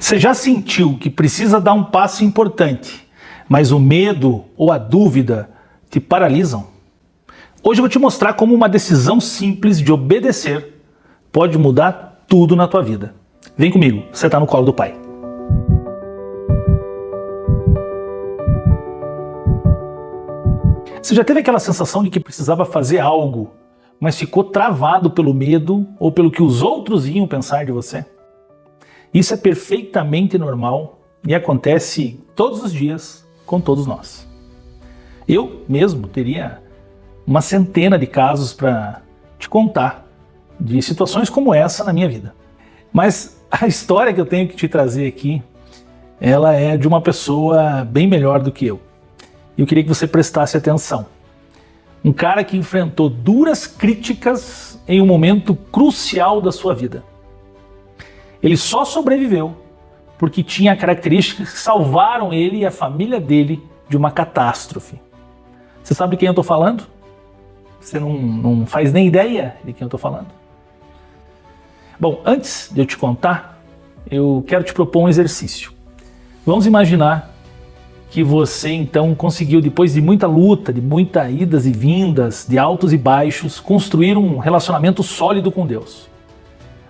Você já sentiu que precisa dar um passo importante, mas o medo ou a dúvida te paralisam? Hoje eu vou te mostrar como uma decisão simples de obedecer pode mudar tudo na tua vida. Vem comigo, você está no colo do Pai. Você já teve aquela sensação de que precisava fazer algo, mas ficou travado pelo medo ou pelo que os outros iam pensar de você? Isso é perfeitamente normal e acontece todos os dias com todos nós. Eu mesmo teria uma centena de casos para te contar de situações como essa na minha vida. Mas a história que eu tenho que te trazer aqui, ela é de uma pessoa bem melhor do que eu. E eu queria que você prestasse atenção. Um cara que enfrentou duras críticas em um momento crucial da sua vida. Ele só sobreviveu porque tinha características que salvaram ele e a família dele de uma catástrofe. Você sabe de quem eu estou falando? Você não faz nem ideia de quem eu estou falando? Bom, antes de eu te contar, eu quero te propor um exercício. Vamos imaginar que você então conseguiu, depois de muita luta, de muitas idas e vindas, de altos e baixos, construir um relacionamento sólido com Deus.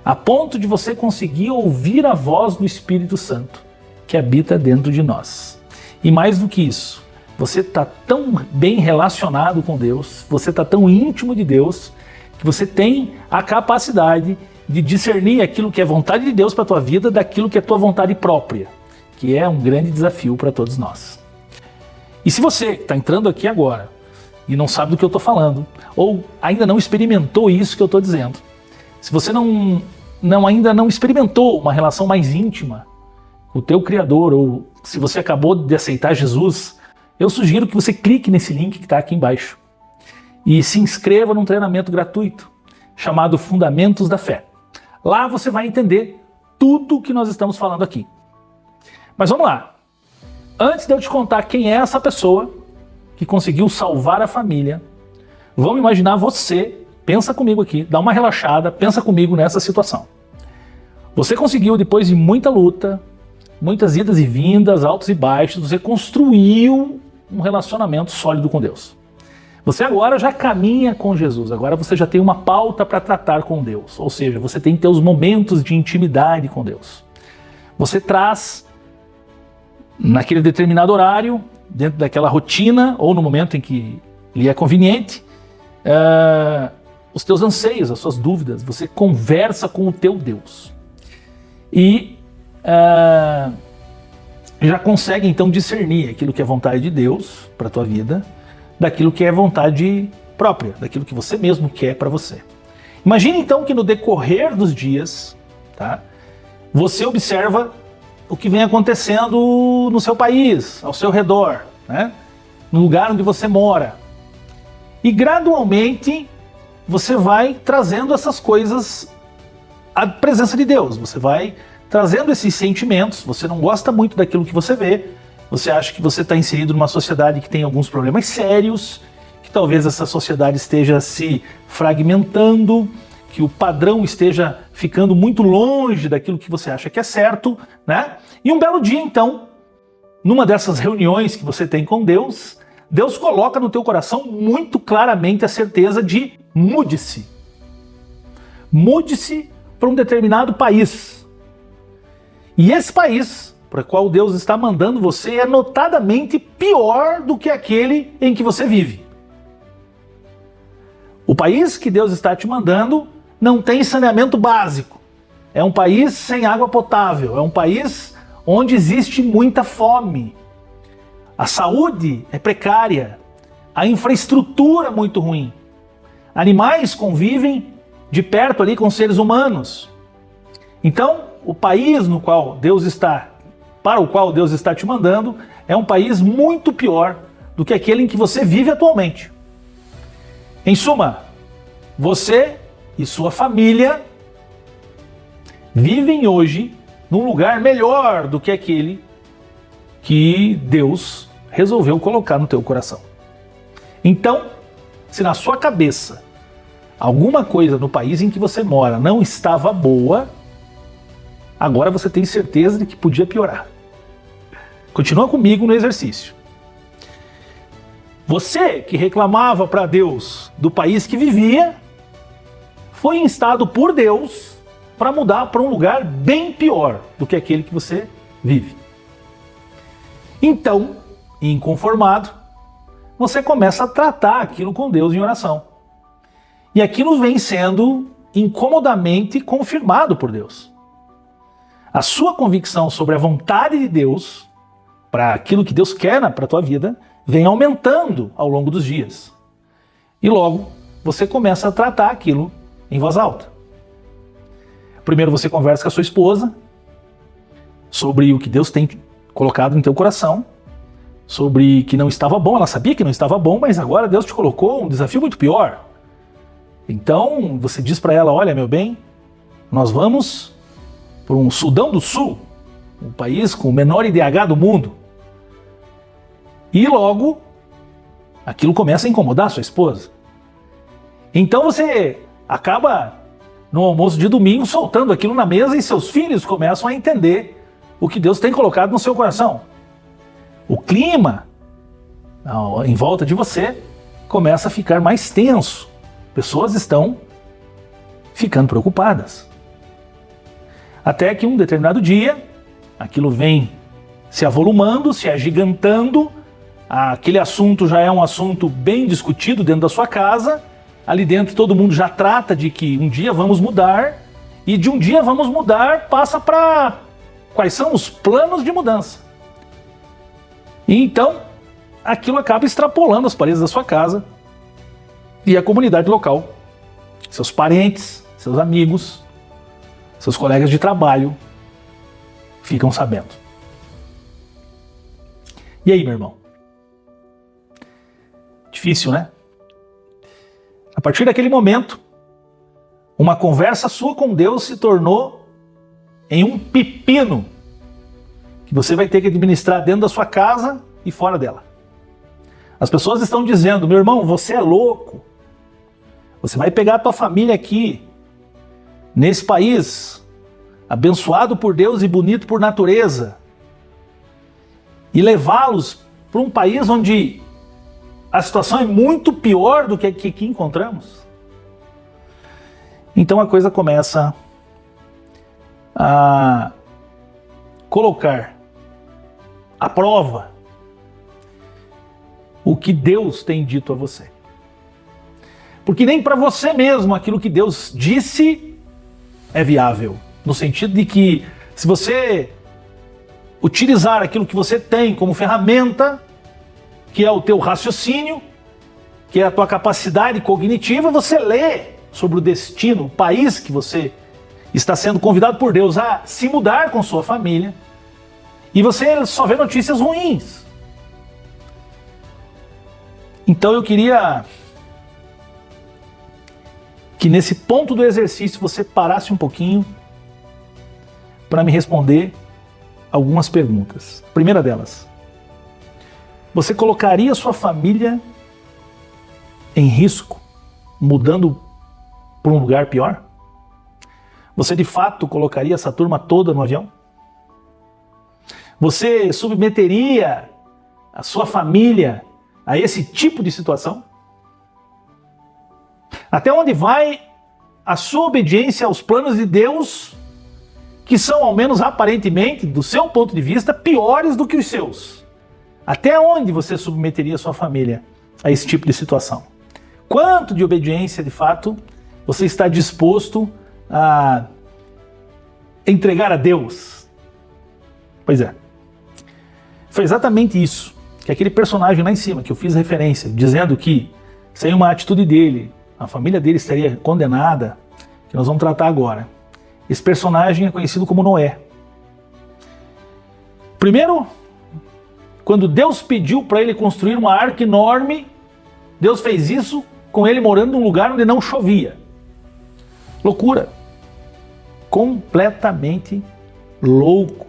A ponto de você conseguir ouvir a voz do Espírito Santo, que habita dentro de nós. E mais do que isso, você está tão bem relacionado com Deus, você está tão íntimo de Deus, que você tem a capacidade de discernir aquilo que é vontade de Deus para a tua vida daquilo que é tua vontade própria, que é um grande desafio para todos nós. E se você está entrando aqui agora e não sabe do que eu estou falando, ou ainda não experimentou isso que eu estou dizendo, se você ainda não experimentou uma relação mais íntima com o teu Criador, ou se você acabou de aceitar Jesus, eu sugiro que você clique nesse link que está aqui embaixo e se inscreva num treinamento gratuito chamado Fundamentos da Fé. Lá você vai entender tudo o que nós estamos falando aqui. Mas vamos lá. Antes de eu te contar quem é essa pessoa que conseguiu salvar a família, vamos imaginar você, pensa comigo aqui, dá uma relaxada, pensa comigo nessa situação. Você conseguiu, depois de muita luta, muitas idas e vindas, altos e baixos, você construiu um relacionamento sólido com Deus. Você agora já caminha com Jesus, agora você já tem uma pauta para tratar com Deus, ou seja, você tem que ter os momentos de intimidade com Deus. Você traz, naquele determinado horário, dentro daquela rotina, ou no momento em que lhe é conveniente, os teus anseios, as suas dúvidas, você conversa com o teu Deus. E já consegue então discernir aquilo que é vontade de Deus para a tua vida, daquilo que é vontade própria, daquilo que você mesmo quer para você. Imagine então que no decorrer dos dias, tá, você observa o que vem acontecendo no seu país, ao seu redor, né, no lugar onde você mora. E gradualmente você vai trazendo essas coisas à presença de Deus, você vai trazendo esses sentimentos, você não gosta muito daquilo que você vê, você acha que você está inserido numa sociedade que tem alguns problemas sérios, que talvez essa sociedade esteja se fragmentando, que o padrão esteja ficando muito longe daquilo que você acha que é certo, né? E um belo dia, então, numa dessas reuniões que você tem com Deus, Deus coloca no teu coração muito claramente a certeza de mude-se. Mude-se para um determinado país. E esse país para o qual Deus está mandando você é notadamente pior do que aquele em que você vive. O país que Deus está te mandando não tem saneamento básico. É um país sem água potável. É um país onde existe muita fome. A saúde é precária. A infraestrutura é muito ruim. Animais convivem de perto ali com seres humanos. Então, o país para o qual Deus está te mandando é um país muito pior do que aquele em que você vive atualmente. Em suma, você e sua família vivem hoje num lugar melhor do que aquele que Deus resolveu colocar no teu coração. Então, se na sua cabeça alguma coisa no país em que você mora não estava boa, Agora você tem certeza de que podia piorar. Continua comigo no exercício. Você que reclamava para Deus do país que vivia, foi instado por Deus para mudar para um lugar bem pior do que aquele que você vive. Então, inconformado, você começa a tratar aquilo com Deus em oração. E aquilo vem sendo incomodamente confirmado por Deus. A sua convicção sobre a vontade de Deus, para aquilo que Deus quer para a tua vida, vem aumentando ao longo dos dias. E logo, você começa a tratar aquilo em voz alta. Primeiro você conversa com a sua esposa sobre o que Deus tem colocado no teu coração, sobre que não estava bom, ela sabia que não estava bom, mas agora Deus te colocou um desafio muito pior. Então você diz para ela, olha meu bem, nós vamos para um Sudão do Sul, um país com o menor IDH do mundo. E logo, aquilo começa a incomodar a sua esposa. Então você acaba, no almoço de domingo, soltando aquilo na mesa e seus filhos começam a entender o que Deus tem colocado no seu coração. O clima em volta de você começa a ficar mais tenso. Pessoas estão ficando preocupadas. Até que um determinado dia, aquilo vem se avolumando, se agigantando, aquele assunto já é um assunto bem discutido dentro da sua casa, ali dentro todo mundo já trata de que um dia vamos mudar, e de um dia vamos mudar passa para quais são os planos de mudança. E então, aquilo acaba extrapolando as paredes da sua casa e a comunidade local, seus parentes, seus amigos, seus colegas de trabalho ficam sabendo. E aí, meu irmão? Difícil, né? A partir daquele momento, uma conversa sua com Deus se tornou em um pepino que você vai ter que administrar dentro da sua casa e fora dela. As pessoas estão dizendo, meu irmão, você é louco. Você vai pegar a tua família aqui, nesse país, abençoado por Deus e bonito por natureza, e levá-los para um país onde a situação é muito pior do que aqui encontramos. Então a coisa começa a colocar à prova o que Deus tem dito a você. Porque nem para você mesmo aquilo que Deus disse é viável. No sentido de que se você utilizar aquilo que você tem como ferramenta, que é o teu raciocínio, que é a tua capacidade cognitiva, você lê sobre o destino, o país que você está sendo convidado por Deus a se mudar com sua família, e você só vê notícias ruins. Então eu queria que nesse ponto do exercício você parasse um pouquinho para me responder algumas perguntas. Primeira delas, você colocaria sua família em risco, mudando para um lugar pior? Você de fato colocaria essa turma toda no avião? Você submeteria a sua família a esse tipo de situação? Até onde vai a sua obediência aos planos de Deus, que são, ao menos aparentemente, do seu ponto de vista, piores do que os seus? Até onde você submeteria a sua família a esse tipo de situação? Quanto de obediência, de fato, você está disposto a entregar a Deus? Pois é. Foi exatamente isso que aquele personagem lá em cima, que eu fiz referência, dizendo que sem uma atitude dele, a família dele estaria condenada, que nós vamos tratar agora. Esse personagem é conhecido como Noé. Primeiro, quando Deus pediu para ele construir uma arca enorme, Deus fez isso com ele morando num lugar onde não chovia. Loucura. Completamente louco.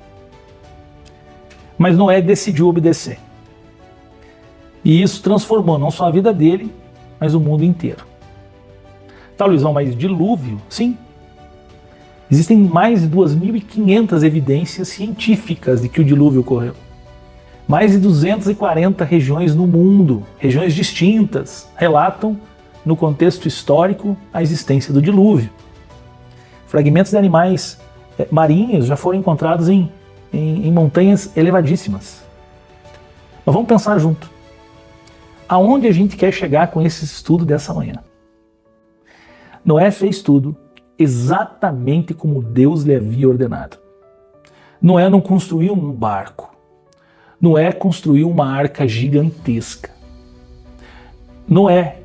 Mas Noé decidiu obedecer. E isso transformou não só a vida dele, mas o mundo inteiro. Tá, Luizão, mas dilúvio? Sim. Existem mais de 2.500 evidências científicas de que o dilúvio ocorreu. Mais de 240 regiões no mundo, regiões distintas, relatam, no contexto histórico, a existência do dilúvio. Fragmentos de animais marinhos já foram encontrados em montanhas elevadíssimas. Mas vamos pensar junto. Aonde a gente quer chegar com esse estudo dessa manhã? Noé fez tudo exatamente como Deus lhe havia ordenado. Noé não construiu um barco. Noé construiu uma arca gigantesca. Noé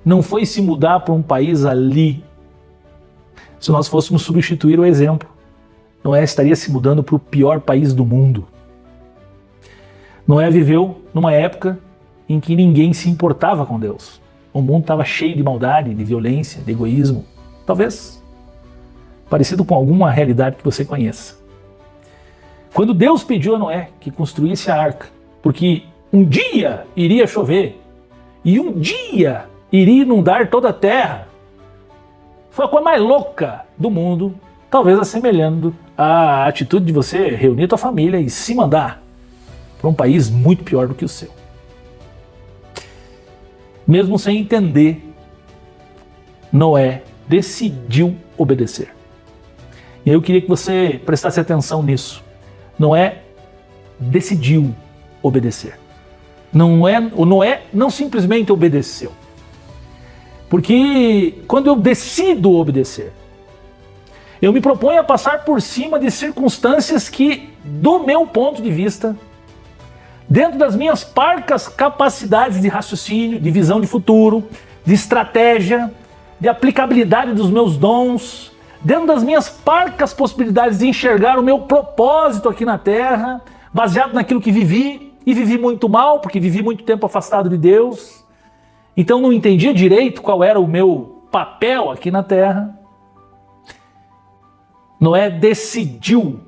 não foi se mudar para um país ali. Se nós fôssemos substituir o exemplo, Noé estaria se mudando para o pior país do mundo. Noé viveu numa época em que ninguém se importava com Deus. O mundo estava cheio de maldade, de violência, de egoísmo. Talvez parecido com alguma realidade que você conheça. Quando Deus pediu a Noé que construísse a arca, porque um dia iria chover e um dia iria inundar toda a terra, foi a coisa mais louca do mundo, talvez assemelhando a atitude de você reunir tua família e se mandar para um país muito pior do que o seu. Mesmo sem entender, Noé decidiu obedecer. E eu queria que você prestasse atenção nisso. Noé decidiu obedecer. O Noé não simplesmente obedeceu. Porque quando eu decido obedecer, eu me proponho a passar por cima de circunstâncias que, do meu ponto de vista, dentro das minhas parcas capacidades de raciocínio, de visão de futuro, de estratégia, de aplicabilidade dos meus dons, dentro das minhas parcas possibilidades de enxergar o meu propósito aqui na Terra, baseado naquilo que vivi, e vivi muito mal, porque vivi muito tempo afastado de Deus, então não entendia direito qual era o meu papel aqui na Terra. Noé decidiu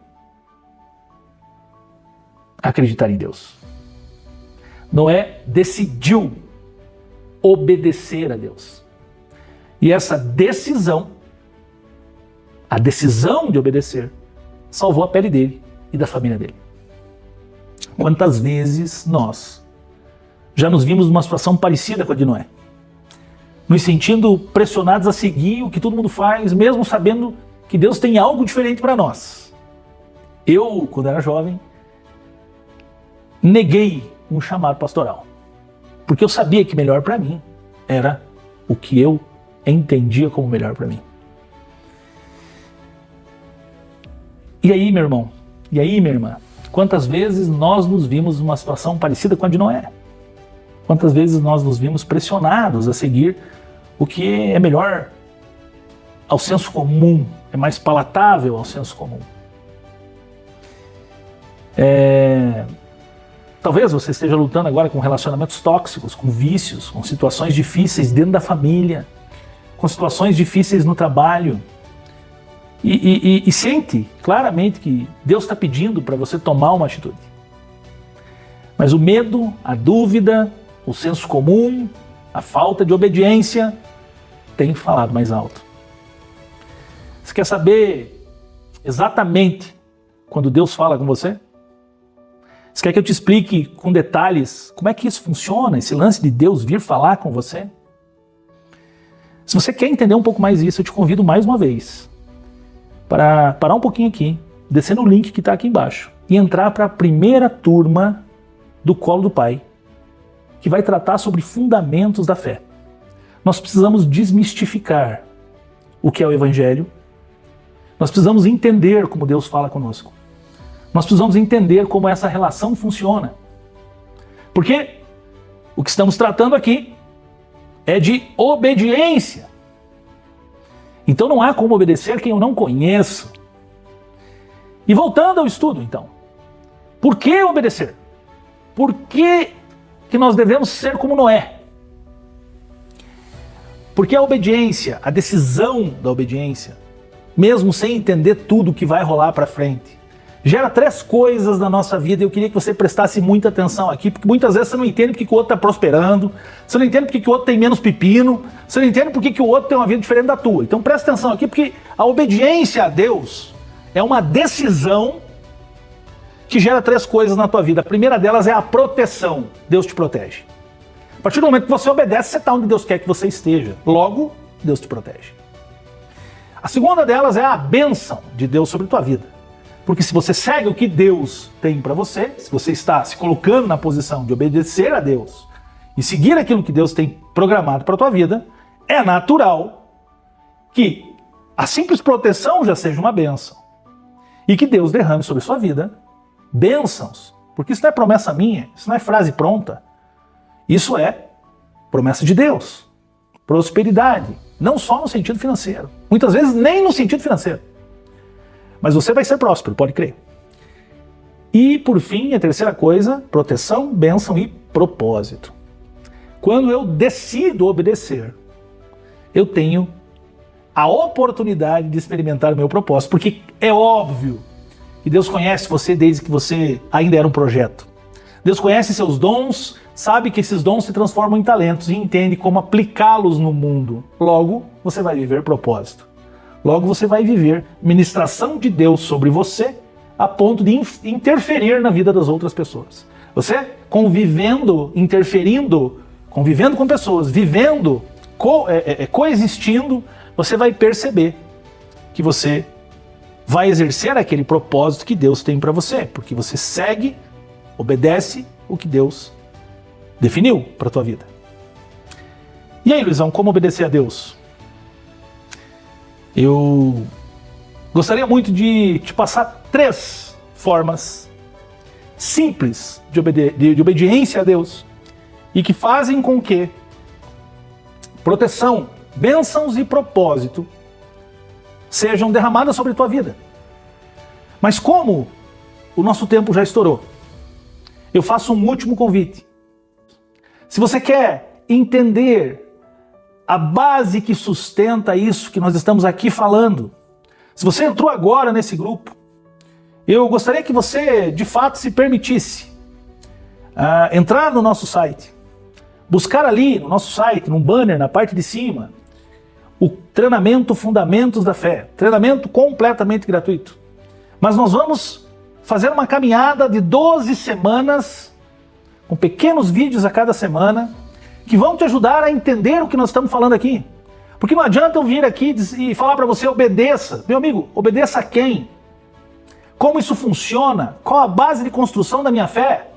acreditar em Deus. Noé decidiu obedecer a Deus. E essa decisão, a decisão de obedecer, salvou a pele dele e da família dele. Quantas vezes nós já nos vimos numa situação parecida com a de Noé, nos sentindo pressionados a seguir o que todo mundo faz, mesmo sabendo que Deus tem algo diferente para nós. Eu, quando era jovem, neguei um chamado pastoral, porque eu sabia que melhor para mim era o que eu entendia como melhor para mim. E aí, meu irmão? E aí, minha irmã? Quantas vezes nós nos vimos numa situação parecida com a de Noé? Quantas vezes nós nos vimos pressionados a seguir o que é melhor ao senso comum, é mais palatável ao senso comum? Talvez você esteja lutando agora com relacionamentos tóxicos, com vícios, com situações difíceis dentro da família, com situações difíceis no trabalho. E sente claramente que Deus está pedindo para você tomar uma atitude. Mas o medo, a dúvida, o senso comum, a falta de obediência tem falado mais alto. Você quer saber exatamente quando Deus fala com você? Você quer que eu te explique com detalhes como é que isso funciona, esse lance de Deus vir falar com você? Se você quer entender um pouco mais isso, eu te convido mais uma vez para parar um pouquinho aqui, descer no link que está aqui embaixo e entrar para a primeira turma do Colo do Pai, que vai tratar sobre fundamentos da fé. Nós precisamos desmistificar o que é o Evangelho, nós precisamos entender como Deus fala conosco, nós precisamos entender como essa relação funciona, porque o que estamos tratando aqui é de obediência. Então não há como obedecer quem eu não conheço. E voltando ao estudo, então. Por que obedecer? Por que nós devemos ser como Noé? Porque a obediência, a decisão da obediência, mesmo sem entender tudo que vai rolar para frente, gera 3 coisas na nossa vida e eu queria que você prestasse muita atenção aqui, porque muitas vezes você não entende porque que o outro está prosperando, você não entende porque que o outro tem menos pepino, você não entende porque que o outro tem uma vida diferente da tua. Então presta atenção aqui, porque a obediência a Deus é uma decisão que gera 3 coisas na tua vida. A primeira delas é a proteção. Deus te protege. A partir do momento que você obedece, você está onde Deus quer que você esteja. Logo, Deus te protege. A segunda delas é a bênção de Deus sobre a tua vida. Porque se você segue o que Deus tem para você, se você está se colocando na posição de obedecer a Deus e seguir aquilo que Deus tem programado para a tua vida, é natural que a simples proteção já seja uma bênção. E que Deus derrame sobre a sua vida bênçãos. Porque isso não é promessa minha, isso não é frase pronta. Isso é promessa de Deus. Prosperidade. Não só no sentido financeiro. Muitas vezes nem no sentido financeiro. Mas você vai ser próspero, pode crer. E por fim, a terceira coisa, proteção, bênção e propósito. Quando eu decido obedecer, eu tenho a oportunidade de experimentar o meu propósito. Porque é óbvio que Deus conhece você desde que você ainda era um projeto. Deus conhece seus dons, sabe que esses dons se transformam em talentos e entende como aplicá-los no mundo. Logo, você vai viver propósito. Logo, você vai viver ministração de Deus sobre você a ponto de interferir na vida das outras pessoas. Você convivendo, interferindo, convivendo com pessoas, vivendo, coexistindo, você vai perceber que você vai exercer aquele propósito que Deus tem para você, porque você segue, obedece o que Deus definiu para a tua vida. E aí, Luizão, como obedecer a Deus? Eu gostaria muito de te passar 3 formas simples de obediência a Deus e que fazem com que proteção, bênçãos e propósito sejam derramadas sobre a tua vida. Mas como o nosso tempo já estourou, eu faço um último convite. Se você quer entender a base que sustenta isso que nós estamos aqui falando, se você entrou agora nesse grupo, eu gostaria que você, de fato, se permitisse entrar no nosso site, buscar ali no nosso site, num banner na parte de cima, o treinamento Fundamentos da Fé, treinamento completamente gratuito. Mas nós vamos fazer uma caminhada de 12 semanas, com pequenos vídeos a cada semana, que vão te ajudar a entender o que nós estamos falando aqui. Porque não adianta eu vir aqui e falar para você, obedeça. Meu amigo, obedeça a quem? Como isso funciona? Qual a base de construção da minha fé?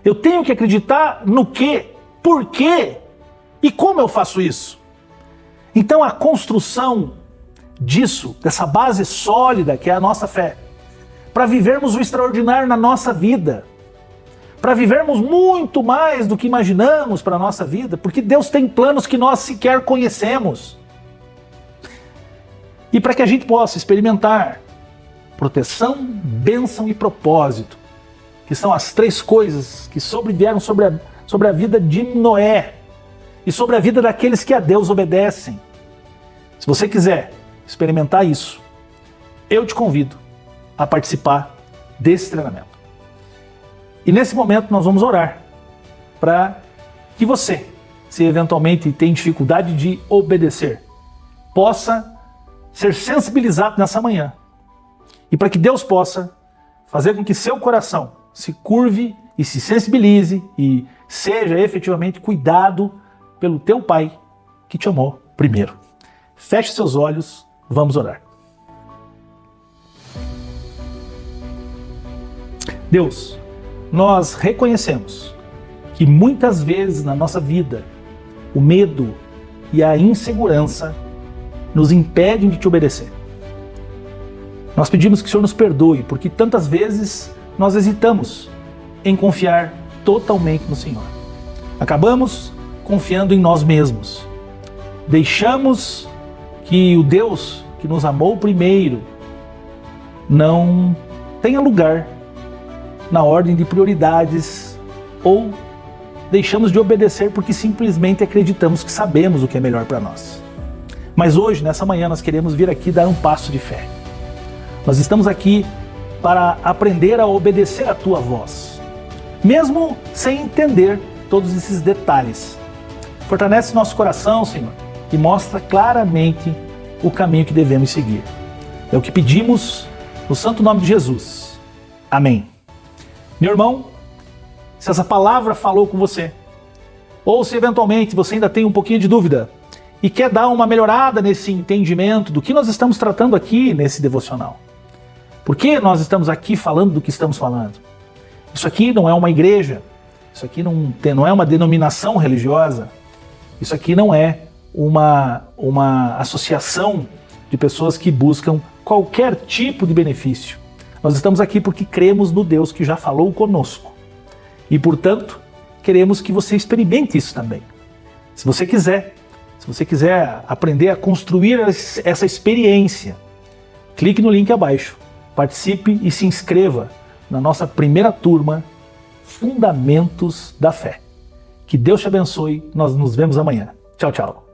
Eu tenho que acreditar no quê? Por quê? E como eu faço isso? Então a construção disso, dessa base sólida que é a nossa fé, para vivermos o extraordinário na nossa vida, para vivermos muito mais do que imaginamos para a nossa vida, porque Deus tem planos que nós sequer conhecemos. E para que a gente possa experimentar proteção, bênção e propósito, que são as 3 coisas que sobrevieram sobre a vida de Noé e sobre a vida daqueles que a Deus obedecem. Se você quiser experimentar isso, eu te convido a participar desse treinamento. E nesse momento nós vamos orar para que você, se eventualmente tem dificuldade de obedecer, possa ser sensibilizado nessa manhã. E para que Deus possa fazer com que seu coração se curve e se sensibilize e seja efetivamente cuidado pelo teu Pai que te amou primeiro. Feche seus olhos, vamos orar. Deus, nós reconhecemos que muitas vezes na nossa vida o medo e a insegurança nos impedem de te obedecer. Nós pedimos que o Senhor nos perdoe, porque tantas vezes nós hesitamos em confiar totalmente no Senhor. Acabamos confiando em nós mesmos. Deixamos que o Deus que nos amou primeiro não tenha lugar na ordem de prioridades, ou deixamos de obedecer porque simplesmente acreditamos que sabemos o que é melhor para nós. Mas hoje, nessa manhã, nós queremos vir aqui dar um passo de fé. Nós estamos aqui para aprender a obedecer a tua voz, mesmo sem entender todos esses detalhes. Fortalece nosso coração, Senhor, e mostra claramente o caminho que devemos seguir. É o que pedimos no santo nome de Jesus. Amém. Meu irmão, se essa palavra falou com você, ou se eventualmente você ainda tem um pouquinho de dúvida e quer dar uma melhorada nesse entendimento do que nós estamos tratando aqui nesse devocional. Por que nós estamos aqui falando do que estamos falando? Isso aqui não é uma igreja, isso aqui não é uma denominação religiosa, isso aqui não é uma associação de pessoas que buscam qualquer tipo de benefício. Nós estamos aqui porque cremos no Deus que já falou conosco. E, portanto, queremos que você experimente isso também. Se você quiser aprender a construir essa experiência, clique no link abaixo, participe e se inscreva na nossa primeira turma, Fundamentos da Fé. Que Deus te abençoe, nós nos vemos amanhã. Tchau, tchau.